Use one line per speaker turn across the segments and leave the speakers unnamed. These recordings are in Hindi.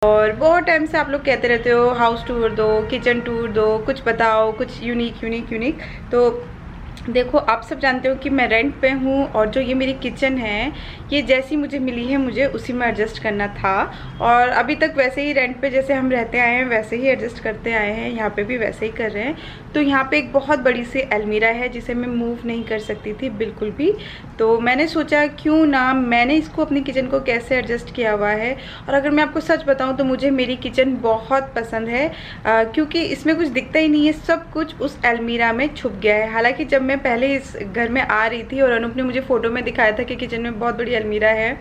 और बहुत टाइम से आप लोग कहते रहते हो हाउस टूर दो, किचन टूर दो, कुछ बताओ, कुछ यूनिक। तो देखो, आप सब जानते हो कि मैं रेंट पे हूँ और जो ये मेरी किचन है ये जैसी मुझे मिली है मुझे उसी में एडजस्ट करना था। और अभी तक वैसे ही रेंट पे जैसे हम रहते आए हैं वैसे ही एडजस्ट करते आए हैं, यहाँ पे भी वैसे ही कर रहे हैं। तो यहाँ पे एक बहुत बड़ी सी अलमीरा है जिसे मैं मूव नहीं कर सकती थी बिल्कुल भी। तो मैंने सोचा क्यों ना मैंने इसको अपनी किचन को कैसे एडजस्ट किया हुआ है। और अगर मैं आपको सच बताऊँ तो मुझे मेरी किचन बहुत पसंद है, क्योंकि इसमें कुछ दिखता ही नहीं है, सब कुछ उस अलमीरा में छुप गया है। हालांकि जब मैं पहले इस घर में आ रही थी और अनूप ने मुझे फ़ोटो में दिखाया था कि किचन में बहुत बड़ी अलमीरा है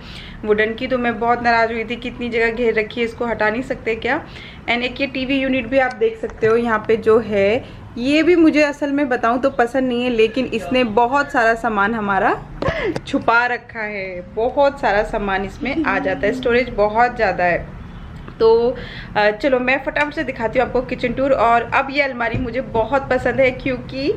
वुडन की, तो मैं बहुत नाराज़ हुई थी कि इतनी जगह घेर रखी है, इसको हटा नहीं सकते क्या। एंड एक ये टीवी यूनिट भी आप देख सकते हो यहाँ पे जो है, ये भी मुझे असल में बताऊं तो पसंद नहीं है, लेकिन इसने बहुत सारा सामान हमारा छुपा रखा है। बहुत सारा सामान इसमें आ जाता है, स्टोरेज बहुत ज़्यादा है। तो चलो मैं फटाफट से दिखाती हूँ आपको किचन टूर। और अब ये अलमारी मुझे बहुत पसंद है क्योंकि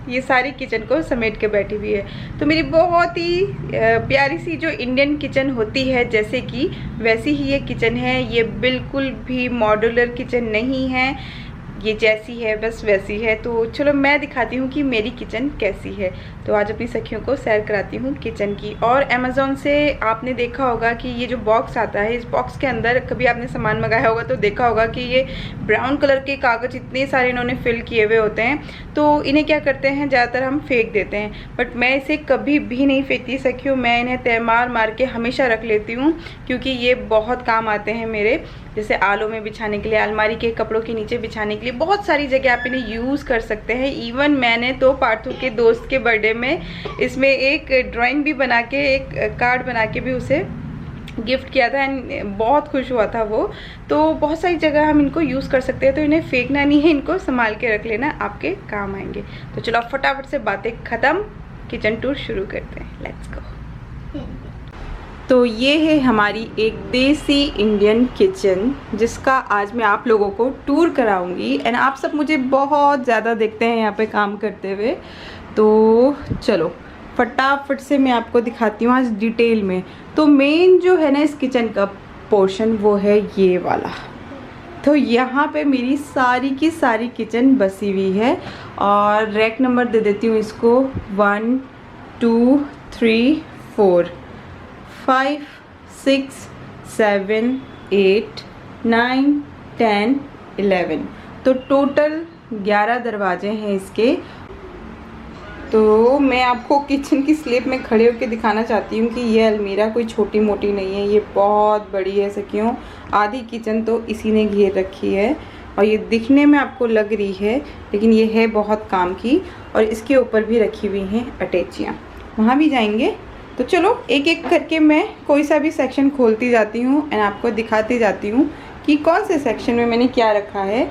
ये सारी किचन को समेट के बैठी हुई है। तो मेरी बहुत ही प्यारी सी जो इंडियन किचन होती है जैसे कि वैसी ही ये किचन है। ये बिल्कुल भी मॉड्यूलर किचन नहीं है, ये जैसी है बस वैसी है। तो चलो मैं दिखाती हूँ कि मेरी किचन कैसी है। तो आज अपनी सखियों को सैर कराती हूँ किचन की। और अमेज़ॉन से आपने देखा होगा कि ये जो बॉक्स आता है, इस बॉक्स के अंदर कभी आपने सामान मंगाया होगा तो देखा होगा कि ये ब्राउन कलर के कागज़ इतने सारे इन्होंने फिल किए हुए होते हैं। तो इन्हें क्या करते हैं, ज़्यादातर हम फेंक देते हैं, बट मैं इसे कभी भी नहीं फेंकती सखियों। मैं इन्हें तय मार के हमेशा रख लेती हूँ क्योंकि ये बहुत काम आते हैं मेरे, जैसे आलों में बिछाने के लिए, अलमारी के कपड़ों के नीचे बिछाने के लिए, बहुत सारी जगह आप इन्हें यूज़ कर सकते हैं। इवन मैंने तो पार्थू के दोस्त के बर्थडे में इसमें एक ड्राइंग भी बना के, एक कार्ड बना के भी उसे गिफ्ट किया था एंड बहुत खुश हुआ था वो। तो बहुत सारी जगह हम इनको यूज़ कर सकते हैं, तो इन्हें फेंकना नहीं है, इनको संभाल के रख लेना, आपके काम आएंगे। तो चलो फटाफट से बातें ख़त्म, किचन टूर शुरू करते हैं, लेट्स गो। तो ये है हमारी एक देसी इंडियन किचन जिसका आज मैं आप लोगों को टूर कराऊंगी। एंड आप सब मुझे बहुत ज़्यादा देखते हैं यहाँ पे काम करते हुए, तो चलो फटाफट से मैं आपको दिखाती हूँ आज डिटेल में। तो मेन जो है ना इस किचन का पोर्शन वो है ये वाला। तो यहाँ पे मेरी सारी की सारी किचन बसी हुई है और रैक नंबर दे देती हूँ इसको 1 2 3 4 5 6 7 8 9 10 11। तो टोटल 11 दरवाजे हैं इसके। तो मैं आपको किचन की स्लिप में खड़े होकर दिखाना चाहती हूँ कि ये अलमीरा कोई छोटी मोटी नहीं है, ये बहुत बड़ी है सखियों। आधी किचन तो इसी ने घेर रखी है और ये दिखने में आपको लग रही है लेकिन ये है बहुत काम की। और इसके ऊपर भी रखी हुई हैं अटैचियाँ, वहाँ भी जाएंगे। तो चलो एक एक करके मैं कोई सा भी सेक्शन खोलती जाती हूँ एंड आपको दिखाती जाती हूँ कि कौन से सेक्शन में मैंने क्या रखा है।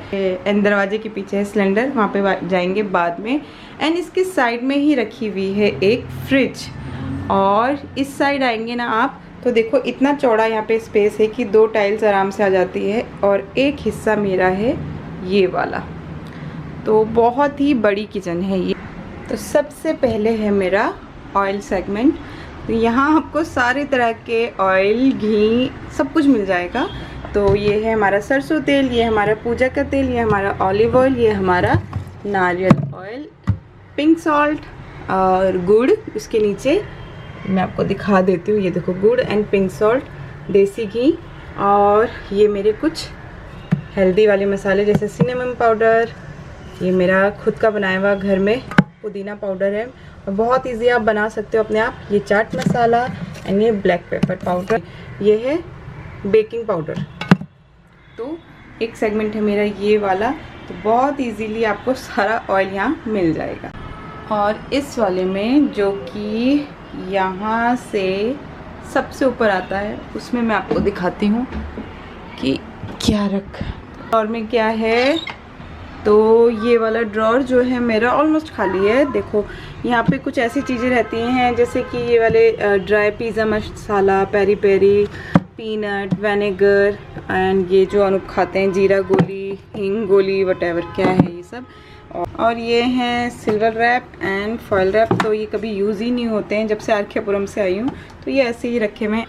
एंड दरवाजे के पीछे है सिलेंडर, वहाँ पे जाएंगे बाद में। एंड इसके साइड में ही रखी हुई है एक फ्रिज। और इस साइड आएंगे ना आप तो देखो इतना चौड़ा यहाँ पे स्पेस है कि 2 टाइल्स आराम से आ जाती है। और एक हिस्सा मेरा है ये वाला, तो बहुत ही बड़ी किचन है ये। तो सबसे पहले है मेरा ऑयल सेगमेंट। तो यहाँ आपको सारे तरह के ऑयल, घी सब कुछ मिल जाएगा। तो ये है हमारा सरसों तेल, ये हमारा पूजा का तेल, ये हमारा ऑलिव ऑयल, ये हमारा नारियल ऑयल, पिंक सॉल्ट और गुड़। इसके नीचे मैं आपको दिखा देती हूँ, ये देखो गुड़ एंड पिंक सॉल्ट, देसी घी। और ये मेरे कुछ हेल्दी वाले मसाले जैसे सिनेमन पाउडर, ये मेरा खुद का बनाया हुआ घर में पुदीना पाउडर है और बहुत इजी आप बना सकते हो अपने आप। ये चाट मसाला एंड ये ब्लैक पेपर पाउडर, ये है बेकिंग पाउडर। तो एक सेगमेंट है मेरा ये वाला, तो बहुत इजीली आपको सारा ऑयल यहाँ मिल जाएगा। और इस वाले में जो कि यहाँ से सबसे ऊपर आता है उसमें मैं आपको दिखाती हूँ कि क्या रखा और में क्या है। तो ये वाला ड्रॉर जो है मेरा ऑलमोस्ट खाली है। देखो यहाँ पे कुछ ऐसी चीज़ें रहती हैं जैसे कि ये वाले ड्राई पिज़्ज़ा मसाला, peri peri, peanut, vinegar and ये जो अनूप खाते हैं जीरा गोली, हींग गोली, वटेवर क्या है ये सब। और ये हैं silver wrap and foil wrap. तो ये कभी यूज़ ही नहीं होते हैं, जब से आर्कियापुरम से आई हूँ तो ये ऐसे ही रखे हुए हैं।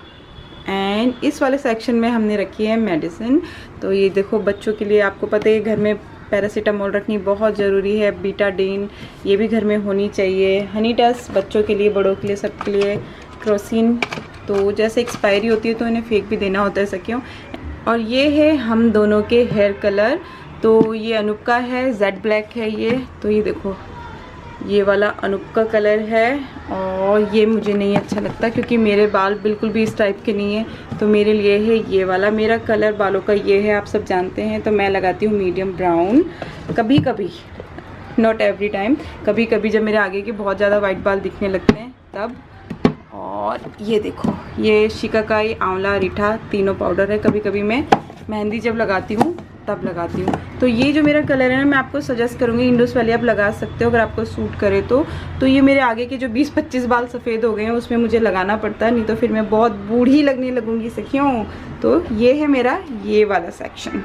एंड इस वाले सेक्शन में हमने रखी है मेडिसिन। तो ये देखो बच्चों के लिए आपको पता है घर में पैरासीटामोल रखनी बहुत ज़रूरी है, बीटाडीन ये भी घर में होनी चाहिए, हनीटस बच्चों के लिए, बड़ों के लिए, सबके लिए, क्रोसिन तो जैसे एक्सपायरी होती है तो इन्हें फेंक भी देना होता है सखियों। और ये है हम दोनों के हेयर कलर। तो ये अनूप का है, जेड ब्लैक है ये। तो ये देखो ये वाला अनूप का कलर है और ये मुझे नहीं अच्छा लगता क्योंकि मेरे बाल बिल्कुल भी इस टाइप के नहीं है, तो मेरे लिए है ये वाला। मेरा कलर बालों का ये है, आप सब जानते हैं। तो मैं लगाती हूँ मीडियम ब्राउन, कभी कभी, नॉट एवरी टाइम, कभी कभी जब मेरे आगे के बहुत ज़्यादा वाइट बाल दिखने लगते हैं तब। और ये देखो ये शिकाकाई, आंवला, रीठा तीनों पाउडर है। कभी कभी मैं मेहंदी जब लगाती हूँ तब लगाती हूँ। तो ये जो मेरा कलर है ना, मैं आपको सजेस्ट करूँगी इंडोस वैली आप लगा सकते हो अगर आपको सूट करे तो ये मेरे आगे के जो 20-25 बाल सफ़ेद हो गए हैं उसमें मुझे लगाना पड़ता है, नहीं तो फिर मैं बहुत बूढ़ी लगने लगूँगी सखियों। तो ये है मेरा ये वाला सेक्शन।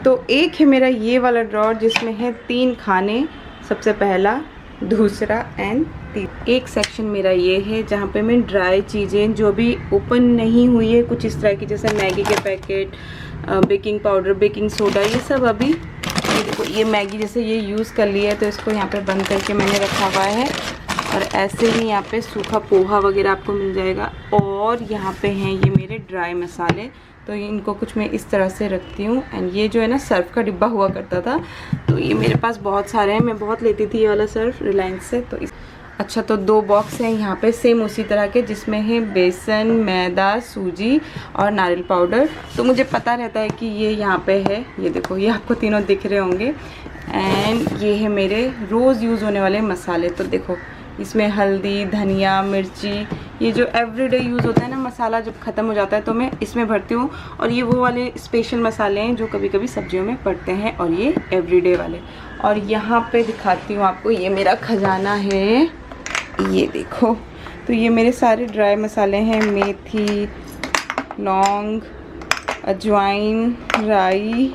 तो एक है मेरा ये वाला ड्रॉर जिसमें है 3 खाने, सबसे पहला, दूसरा एंड तीसरा। एक सेक्शन मेरा ये है जहाँ पे मैं ड्राई चीज़ें जो अभी ओपन नहीं हुई है, कुछ इस तरह की जैसे मैगी के packet, baking powder, baking soda, ये सब अभी, ये देखो ये मैगी जैसे ये यूज़ कर लिया है तो इसको यहाँ पे बंद करके मैंने रखा हुआ है। और ऐसे ही यहाँ पे सूखा पोहा वगैरह आपको मिल जाएगा। और यहाँ पे हैं ये मेरे ड्राई मसाले, तो इनको कुछ मैं इस तरह से रखती हूँ। एंड ये जो है ना सर्फ का डिब्बा हुआ करता था, तो ये मेरे पास बहुत सारे हैं, मैं बहुत लेती थी ये वाला सर्फ रिलायंस से। तो अच्छा, तो 2 बॉक्स हैं यहाँ पे सेम उसी तरह के जिसमें है बेसन, मैदा, सूजी और नारियल पाउडर। तो मुझे पता रहता है कि ये यहाँ पे है, ये देखो ये आपको तीनों दिख रहे होंगे। एंड ये है मेरे रोज़ यूज़ होने वाले मसाले। तो देखो इसमें हल्दी, धनिया, मिर्ची, ये जो एवरीडे यूज़ होता है ना मसाला, जब ख़त्म हो जाता है तो मैं इसमें भरती हूँ। और ये वो वाले स्पेशल मसाले हैं जो कभी कभी सब्जियों में पड़ते हैं, और ये एवरीडे वाले। और यहाँ पे दिखाती हूँ आपको, ये मेरा खजाना है, ये देखो। तो ये मेरे सारे ड्राई मसाले हैं, मेथी, लौंग, अजवाइन, राई,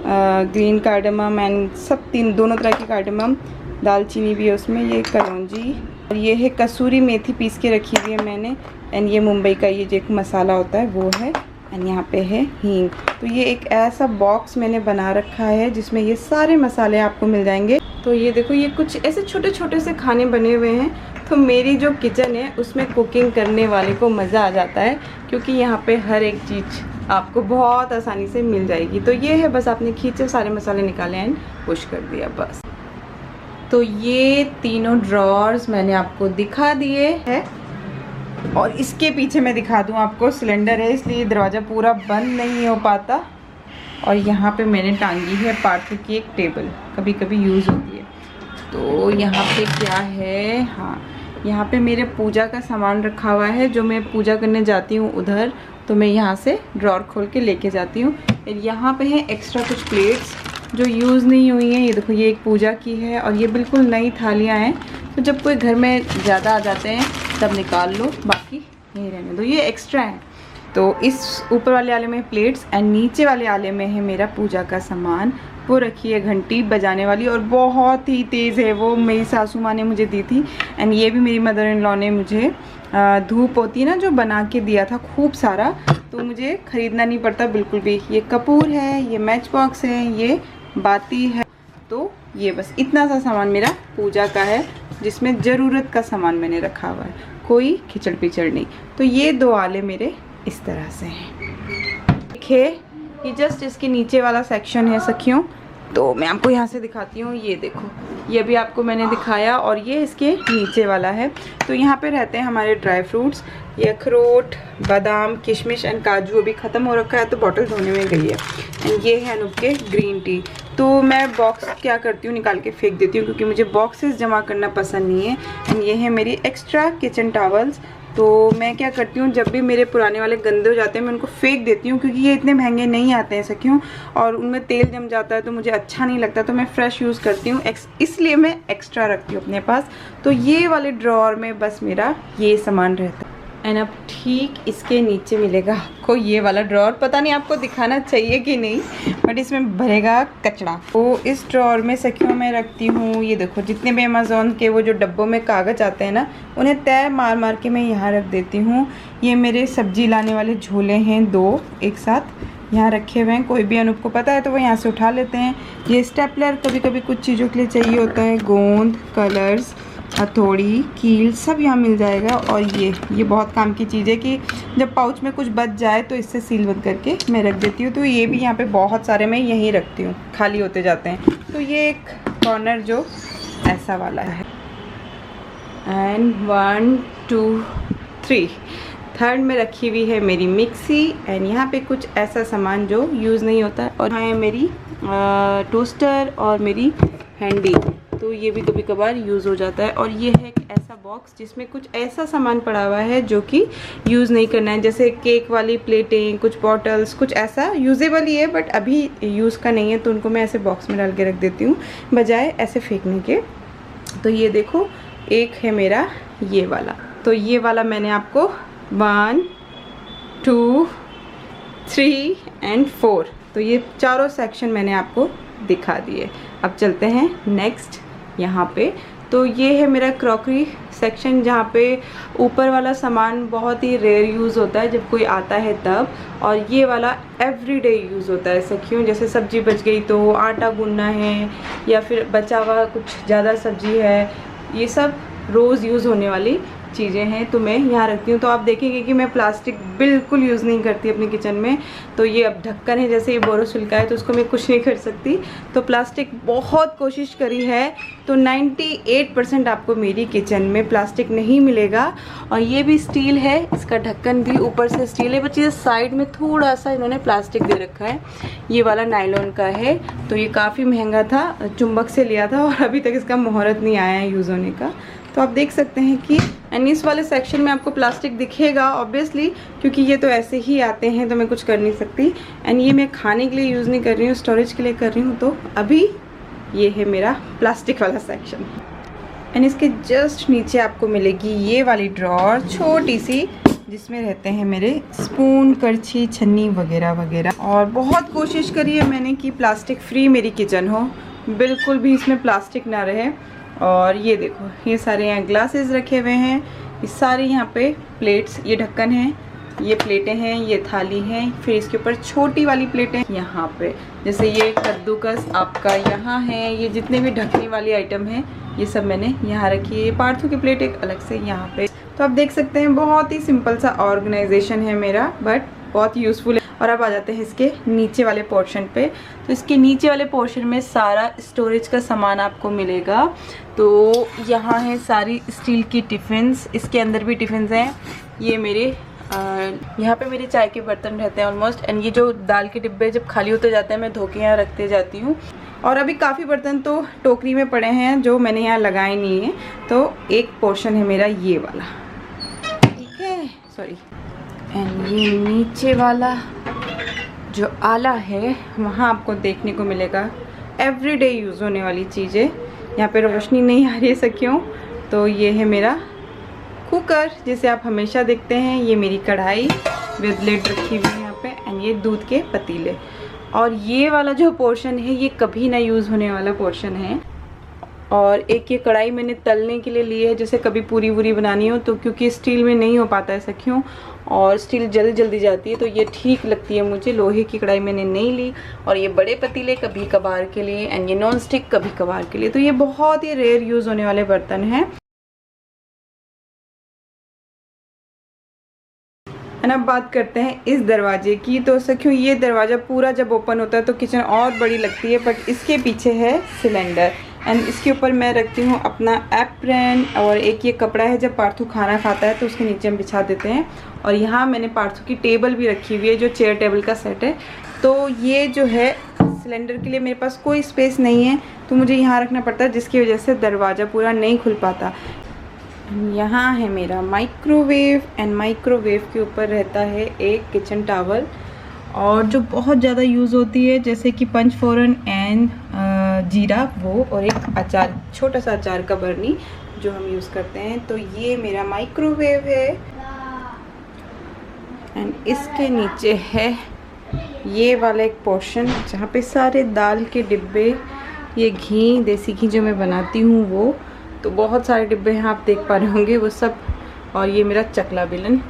ग्रीन कार्डमम एंड सब दोनों तरह की कार्डमम, दालचीनी भी है उसमें, ये कलौंजी, और ये है कसूरी मेथी पीस के रखी हुई है मैंने। एंड ये मुंबई का ये जो एक मसाला होता है वो है। एंड यहाँ पे है हींग। तो ये एक ऐसा बॉक्स मैंने बना रखा है जिसमें ये सारे मसाले आपको मिल जाएंगे। तो ये देखो ये कुछ ऐसे छोटे छोटे से खाने बने हुए हैं। तो मेरी जो किचन है उसमें कुकिंग करने वाले को मज़ा आ जाता है क्योंकि यहाँ पे हर एक चीज़ आपको बहुत आसानी से मिल जाएगी। तो ये है, बस आपने खींचे सारे मसाले निकाले एंड पुश कर दिया बस। तो ये तीनों ड्रॉर्स मैंने आपको दिखा दिए हैं। और इसके पीछे मैं दिखा दूँ आपको, सिलेंडर है इसलिए दरवाज़ा पूरा बंद नहीं हो पाता। और यहाँ पे मैंने टांगी है पार्क की एक टेबल, कभी कभी यूज़ होती है। तो यहाँ पे क्या है, हाँ यहाँ पे मेरे पूजा का सामान रखा हुआ है, जो मैं पूजा करने जाती हूँ उधर, तो मैं यहाँ से ड्रॉर खोल के लेके जाती हूँ। यहाँ पे है एक्स्ट्रा कुछ प्लेट्स जो यूज़ नहीं हुई हैं। ये देखो ये एक पूजा की है और ये बिल्कुल नई थालियाँ हैं, तो जब कोई घर में ज़्यादा आ जाते हैं तब निकाल लो, बाकी यहीं रहने दो, ये एक्स्ट्रा है। तो इस ऊपर वाले आले में प्लेट्स एंड नीचे वाले आले में है मेरा पूजा का सामान। वो रखी है घंटी बजाने वाली और बहुत ही तेज़ है वो, मेरी सासू माँ ने मुझे दी थी। एंड ये भी मेरी मदर इन लॉ ने मुझे धूप होती है ना जो बना के दिया था खूब सारा, तो मुझे ख़रीदना नहीं पड़ता बिल्कुल भी। ये कपूर है, ये मैच बॉक्स है, ये बाती है। तो ये बस इतना सा सामान मेरा पूजा का है जिसमें ज़रूरत का सामान मैंने रखा हुआ है, कोई खिचड़ पिचड़ नहीं। तो ये 2 आले मेरे इस तरह से हैं। देखिए ये जस्ट इसके नीचे वाला सेक्शन है सखियों, तो मैं आपको यहाँ से दिखाती हूँ। ये देखो ये भी आपको मैंने दिखाया और ये इसके नीचे वाला है। तो यहाँ पे रहते हैं हमारे ड्राई फ्रूट्स, ये अखरोट, बादाम, किशमिश एंड काजू। अभी ख़त्म हो रखा है तो बॉटल धोने में गई है। एंड ये है अनूप के ग्रीन टी। तो मैं बॉक्स क्या करती हूँ, निकाल के फेंक देती हूँ क्योंकि मुझे बॉक्सेस जमा करना पसंद नहीं है। एंड ये है मेरी एक्स्ट्रा किचन टॉवल्स। तो मैं क्या करती हूँ, जब भी मेरे पुराने वाले गंदे हो जाते हैं मैं उनको फेंक देती हूँ क्योंकि ये इतने महंगे नहीं आते हैं सखियों, और उनमें तेल जम जाता है तो मुझे अच्छा नहीं लगता, तो मैं फ्रेश यूज़ करती हूँ, इसलिए मैं एक्स्ट्रा रखती हूँ अपने पास। तो ये वाले ड्रॉअर में बस मेरा ये सामान रहता है। एंड अब ठीक इसके नीचे मिलेगा आपको ये वाला ड्रॉर। पता नहीं आपको दिखाना चाहिए कि नहीं, बट इसमें भरेगा कचरा। तो इस ड्रॉर में सखियों में रखती हूँ, ये देखो जितने भी अमेज़ॉन के वो जो डब्बों में कागज़ आते हैं ना, उन्हें तय मार मार के मैं यहाँ रख देती हूँ। ये मेरे सब्जी लाने वाले झोले हैं 2 एक साथ यहाँ रखे हुए हैं। कोई भी अनूप को पता है तो वो यहाँ से उठा लेते हैं। ये स्टेपलर कभी कभी कुछ चीज़ों के लिए चाहिए होता है, गोंद, कलर्स, हथौड़ी, कील सब यहाँ मिल जाएगा। और ये बहुत काम की चीज़ है कि जब पाउच में कुछ बच जाए तो इससे सील बंद करके मैं रख देती हूँ। तो ये भी यहाँ पे बहुत सारे मैं यहीं रखती हूँ, खाली होते जाते हैं। तो ये एक कॉर्नर जो ऐसा वाला है। एंड 1 2 3 थर्ड में रखी हुई है मेरी मिक्सी। एंड यहाँ पे कुछ ऐसा सामान जो यूज़ नहीं होता है। और यहाँ है मेरी टोस्टर और मेरी हैंडी, तो ये भी कभी कभार यूज़ हो जाता है। और ये है एक ऐसा बॉक्स जिसमें कुछ ऐसा सामान पड़ा हुआ है जो कि यूज़ नहीं करना है, जैसे केक वाली प्लेटें, कुछ बॉटल्स, कुछ ऐसा यूजेबल ही है बट अभी यूज़ का नहीं है, तो उनको मैं ऐसे बॉक्स में डाल के रख देती हूँ बजाय ऐसे फेंकने के। तो ये देखो एक है मेरा ये वाला। तो ये वाला मैंने आपको 1 2 3 एंड 4, तो ये चारों सेक्शन मैंने आपको दिखा दिए। अब चलते हैं नेक्स्ट यहाँ पे। तो ये है मेरा क्रॉकरी सेक्शन, जहाँ पे ऊपर वाला सामान बहुत ही रेयर यूज़ होता है जब कोई आता है तब, और ये वाला एवरीडे यूज़ होता है सखियों। जैसे सब्जी बच गई तो आटा गूंदना है, या फिर बचा हुआ कुछ ज़्यादा सब्जी है, ये सब रोज़ यूज़ होने वाली चीज़ें हैं, तो मैं यहाँ रखती हूँ। तो आप देखेंगे कि मैं प्लास्टिक बिल्कुल यूज़ नहीं करती अपने किचन में। तो ये अब ढक्कन है, जैसे ये बोरोसिलिका है तो उसको मैं कुछ नहीं कर सकती। तो प्लास्टिक बहुत कोशिश करी है तो 98% आपको मेरी किचन में प्लास्टिक नहीं मिलेगा। और ये भी स्टील है, इसका ढक्कन भी ऊपर से स्टील है, बस ये साइड में थोड़ा सा इन्होंने प्लास्टिक दे रखा है। ये वाला नायलॉन का है, तो ये काफ़ी महंगा था, चुंबक से लिया था और अभी तक इसका मुहूर्त नहीं आया है यूज़ होने का। तो आप देख सकते हैं कि एंड इस वाले सेक्शन में आपको प्लास्टिक दिखेगा ऑब्वियसली, क्योंकि ये तो ऐसे ही आते हैं तो मैं कुछ कर नहीं सकती। एंड ये मैं खाने के लिए यूज़ नहीं कर रही हूँ, स्टोरेज के लिए कर रही हूँ। तो अभी ये है मेरा प्लास्टिक वाला सेक्शन। एंड इसके जस्ट नीचे आपको मिलेगी ये वाली ड्रॉर छोटी सी, जिसमें रहते हैं मेरे स्पून, करछी, छन्नी वगैरह वगैरह। और बहुत कोशिश करी है मैंने कि प्लास्टिक फ्री मेरी किचन हो, बिल्कुल भी इसमें प्लास्टिक ना रहे। और ये देखो ये सारे यहाँ ग्लासेस रखे हुए हैं, ये सारे यहाँ पे प्लेट्स, ये ढक्कन है, ये प्लेटें हैं, ये थाली है, फिर इसके ऊपर छोटी वाली प्लेटें यहाँ पे, जैसे ये कद्दूकस आपका यहाँ है, ये जितने भी ढकने वाली आइटम हैं ये सब मैंने यहाँ रखी है। ये पार्थू की प्लेट एक अलग से यहाँ पे। तो आप देख सकते हैं बहुत ही सिंपल सा ऑर्गेनाइजेशन है मेरा, बट बहुत यूज़फुल है। और अब आ जाते हैं इसके नीचे वाले पोर्शन पे। तो इसके नीचे वाले पोर्शन में सारा स्टोरेज का सामान आपको मिलेगा। तो यहाँ है सारी स्टील की टिफ़िन्स, इसके अंदर भी टिफ़िन्स हैं। ये मेरे यहाँ पे मेरे चाय के बर्तन रहते हैं ऑलमोस्ट। एंड ये जो दाल के डिब्बे जब खाली होते जाते हैं मैं धो के यहाँ रखते जाती हूँ। और अभी काफ़ी बर्तन तो टोकरी में पड़े हैं जो मैंने यहाँ लगाए नहीं है। तो एक पोर्शन है मेरा ये वाला, ठीक है, सॉरी। एंड ये नीचे वाला जो आला है वहाँ आपको देखने को मिलेगा एवरीडे यूज़ होने वाली चीज़ें। यहाँ पे रोशनी नहीं आ रही है सखियों। तो ये है मेरा कुकर जिसे आप हमेशा देखते हैं, ये मेरी कढ़ाई विद लिड रखी हुई है यहाँ पे। एंड ये दूध के पतीले। और ये वाला जो पोर्शन है ये कभी ना यूज़ होने वाला पोर्शन है। और एक ये कढ़ाई मैंने तलने के लिए ली है, जैसे कभी पूरी वूरी बनानी हो तो, क्योंकि स्टील में नहीं हो पाता है सखियों, और स्टील जल्दी जाती है, तो ये ठीक लगती है मुझे। लोहे की कढ़ाई मैंने नहीं ली। और ये बड़े पतीले कभी कभार के लिए, एंड ये नॉन स्टिक कभी कभार के लिए। तो ये बहुत ही रेयर यूज़ होने वाले बर्तन हैं। एंड अब बात करते हैं इस दरवाजे की। तो सखियों ये दरवाज़ा पूरा जब ओपन होता है तो किचन और बड़ी लगती है, बट इसके पीछे है सिलेंडर। एंड इसके ऊपर मैं रखती हूँ अपना एप्रन, और एक ये कपड़ा है जब पार्थू खाना खाता है तो उसके नीचे हम बिछा देते हैं। और यहाँ मैंने पार्थू की टेबल भी रखी हुई है जो चेयर टेबल का सेट है। तो ये जो है सिलेंडर के लिए मेरे पास कोई स्पेस नहीं है, तो मुझे यहाँ रखना पड़ता है, जिसकी वजह से दरवाज़ा पूरा नहीं खुल पाता। यहाँ है मेरा माइक्रोवेव। एंड माइक्रोवेव के ऊपर रहता है एक किचन टॉवल, और जो बहुत ज़्यादा यूज़ होती है जैसे कि पंचफोरन एंड जीरा वो, और एक अचार, छोटा सा अचार का बर्नी जो हम यूज़ करते हैं। तो ये मेरा माइक्रोवेव है। एंड इसके नीचे है ये वाला एक पोर्शन जहाँ पे सारे दाल के डिब्बे, ये घी, देसी घी जो मैं बनाती हूँ वो, तो बहुत सारे डिब्बे हैं, आप देख पा रहे होंगे वो सब। और ये मेरा चकला बेलन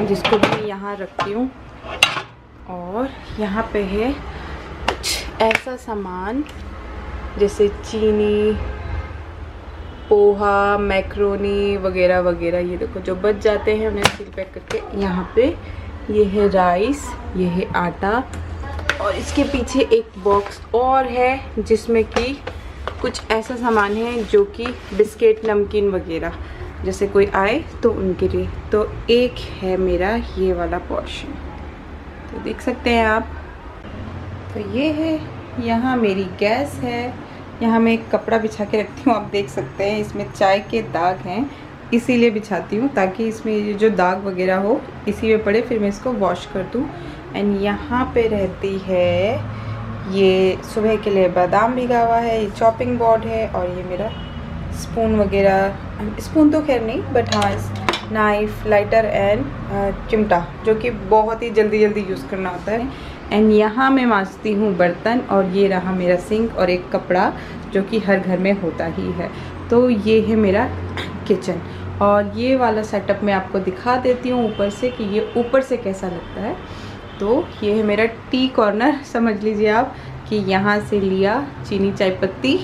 जिसको भी मैं यहाँ रखती हूँ। और यहाँ पे है कुछ ऐसा सामान जैसे चीनी, पोहा, मैक्रोनी वगैरह वगैरह। ये देखो जो बच जाते हैं उन्हें सील पैक करके यहाँ पे। ये है राइस, ये है आटा, और इसके पीछे एक बॉक्स और है जिसमें कि कुछ ऐसा सामान है जो कि बिस्किट, नमकीन वगैरह, जैसे कोई आए तो उनके लिए। तो एक है मेरा ये वाला पोर्शन, तो देख सकते हैं आप। तो ये है, यहाँ मेरी गैस है, यहाँ मैं एक कपड़ा बिछा के रखती हूँ, आप देख सकते हैं। इसमें चाय के दाग हैं, इसीलिए बिछाती हूँ ताकि इसमें जो दाग वगैरह हो इसी में पड़े, फिर मैं इसको वॉश कर दूँ। एंड यहाँ पे रहती है, ये सुबह के लिए बादाम भिगा हुआ है, ये चॉपिंग बोर्ड है, और ये मेरा स्पून वगैरह, स्पून तो खैर नहीं बट हाँ नाइफ, लाइटर एंड चिमटा, जो कि बहुत ही जल्दी यूज़ करना होता है। एंड यहाँ मैं मांजती हूँ बर्तन, और ये रहा मेरा सिंक और एक कपड़ा जो कि हर घर में होता ही है। तो ये है मेरा किचन, और ये वाला सेटअप मैं आपको दिखा देती हूँ ऊपर से कि ये ऊपर से कैसा लगता है। तो ये है मेरा टी कॉर्नर, समझ लीजिए आप कि यहाँ से लिया चीनी चाय पत्ती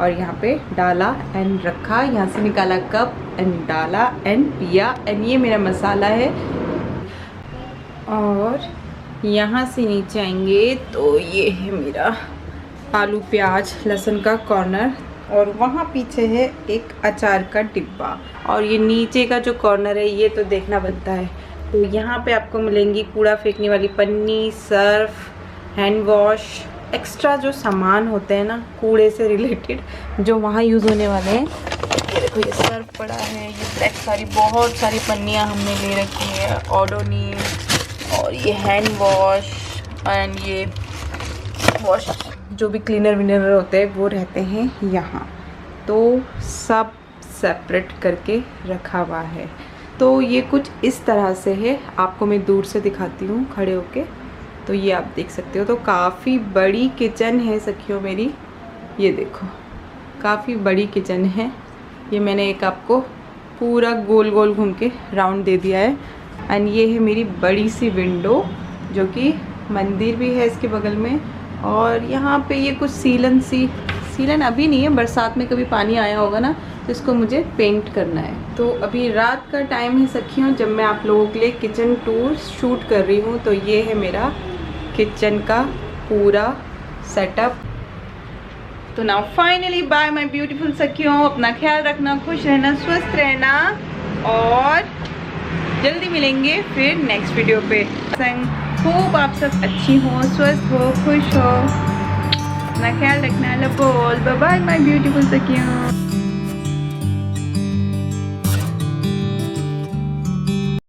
और यहाँ पे डाला एंड रखा, यहाँ से निकाला कप एंड डाला एंड पिया। एंड ये मेरा मसाला है। और यहाँ से नीचे आएंगे तो ये है मेरा आलू, प्याज, लहसुन का कॉर्नर, और वहाँ पीछे है एक अचार का डिब्बा। और ये नीचे का जो कॉर्नर है ये तो देखना बनता है। तो यहाँ पे आपको मिलेंगी कूड़ा फेंकने वाली पन्नी, सर्फ, हैंड वॉश, एक्स्ट्रा जो सामान होते हैं ना कूड़े से रिलेटेड जो वहाँ यूज़ होने वाले हैं। ये देखो ये सर्फ पड़ा है, ये ब्लैक सारी बहुत सारी पन्नियाँ हमने ले रखी है, ओडोनिल, और ये हैंड वॉश एंड ये वॉश जो भी क्लीनर विनर होते हैं वो रहते हैं यहाँ। तो सब सेपरेट करके रखा हुआ है। तो ये कुछ इस तरह से है, आपको मैं दूर से दिखाती हूँ खड़े होके। तो ये आप देख सकते हो। तो काफ़ी बड़ी किचन है सखियों मेरी, ये देखो काफ़ी बड़ी किचन है। ये मैंने एक आपको पूरा गोल गोल घूम के राउंड दे दिया है। एंड ये है मेरी बड़ी सी विंडो जो कि मंदिर भी है इसके बगल में। और यहाँ पे ये कुछ सीलन अभी नहीं है, बरसात में कभी पानी आया होगा ना तो इसको मुझे पेंट करना है। तो अभी रात का टाइम है सखियों जब मैं आप लोगों के लिए किचन टूर शूट कर रही हूँ। तो ये है मेरा किचन का पूरा सेटअप। तो now finally bye my beautiful सखियों, अपना ख्याल रखना, खुश रहना, स्वस्थ रहना, और जल्दी मिलेंगे फिर नेक्स्ट वीडियो पे। होप आप सब अच्छी हो, स्वस्थ हो, खुश हो, अपना ख्याल रखना। Love all, bye bye my beautiful सखियों।